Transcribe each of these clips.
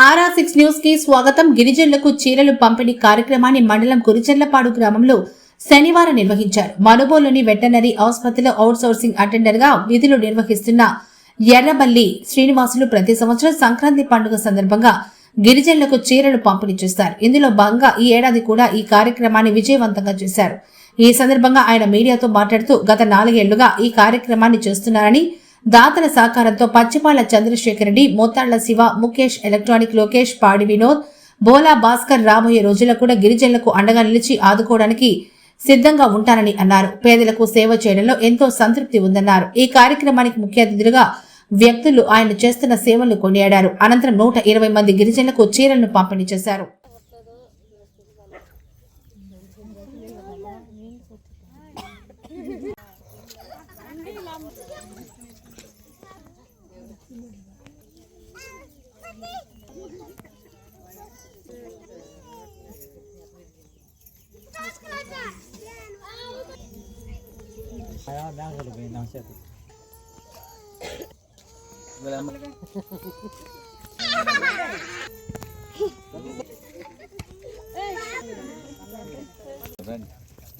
RR6 news కి స్వాగతం. గిరిజనులకు చీరలు పంపిణీ కార్యక్రమాన్ని మండలం కురిచెర్లపాడు గ్రామంలో శనివారం నిర్వహించారు. మనుబోలులోని వెటర్నరీ ఆసుపత్రిలో అవుట్ సోర్సింగ్ అటెండర్ గా విధులు నిర్వహిస్తున్న ఎర్రబల్లి శ్రీనివాసులు ప్రతి సంవత్సరం సంక్రాంతి పండుగ సందర్భంగా గిరిజనులకు చీరలు పంపిణీ చేస్తారు. ఇందులో భాగంగా ఈ ఏడాది కూడా ఈ కార్యక్రమాన్ని విజయవంతంగా చేశారు. ఈ సందర్భంగా ఆయన మీడియాతో మాట్లాడుతూ గత 4 ఏళ్లుగా ఈ కార్యక్రమాన్ని చేస్తున్నారని, దాతల సహకారంతో పచ్చిపాళ్ల చంద్రశేఖర్ రెడ్డి, మోతాళ్ల శివ, ముఖేష్, ఎలక్ట్రానిక్ లోకేష్, పాడి వినోద్, బోలా భాస్కర్ రాబోయే రోజుల్లో కూడా గిరిజనులకు అండగా నిలిచి ఆదుకోవడానికి సిద్ధంగా ఉంటారని అన్నారు. పేదలకు సేవ చేయడంలో ఎంతో సంతృప్తి ఉందన్నారు. ఈ కార్యక్రమానికి ముఖ్య అతిథులుగా వ్యక్తులు ఆయన చేస్తున్న సేవలను కొనియాడారు. అనంతరం 120 మంది గిరిజనులకు చీరలను పంపిణీ చేశారు.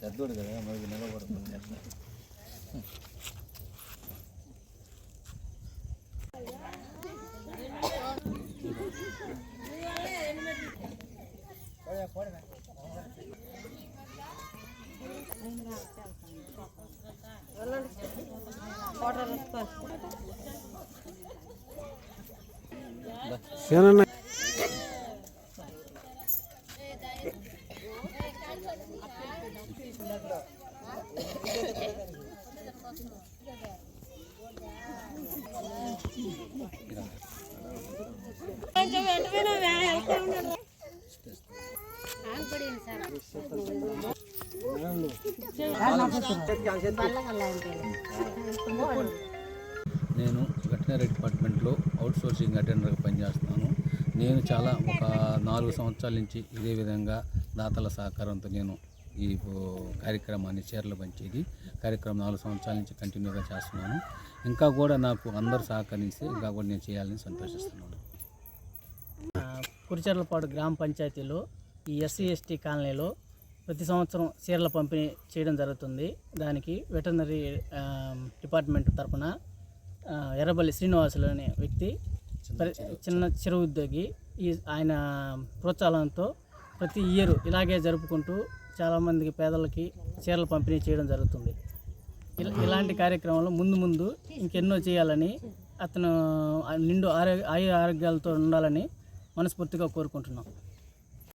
పెద్దోడు కదా మనకి నిలబడుతుంది. నేను వెటనరీ డిపార్ట్మెంట్లో అవుట్ సోర్సింగ్ అటెండర్గా పనిచేస్తున్నాను. నేను చాలా ఒక 4 సంవత్సరాల నుంచి ఇదే విధంగా దాతల సహకారంతో నేను ఈ కార్యక్రమాన్ని చీరలు పంచేది కార్యక్రమం 4 సంవత్సరాల నుంచి కంటిన్యూగా చేస్తున్నాను. ఇంకా కూడా నాకు అందరూ సహకరిస్తే ఇంకా కూడా నేను చేయాలని సంతోషిస్తున్నాను. కురిచెర్లపాడు గ్రామ పంచాయతీలో ఈ SC/ST కాలనీలో ప్రతి సంవత్సరం చీరల పంపిణీ చేయడం జరుగుతుంది. దానికి వెటర్నరీ డిపార్ట్మెంట్ తరఫున ఎర్రబల్లి శ్రీనివాసులు అనే వ్యక్తి చిన్న చిరు ఉద్యోగి ఆయన ప్రోత్సాహంతో ప్రతి ఇయర్ ఇలాగే జరుపుకుంటూ చాలామందికి పేదలకి చీరలు పంపిణీ చేయడం జరుగుతుంది. ఇలాంటి కార్యక్రమంలో ముందు ఇంకెన్నో చేయాలని, అతను నిండు ఆరోగ్యాలతో ఉండాలని మనస్ఫూర్తిగా కోరుకుంటున్నాం.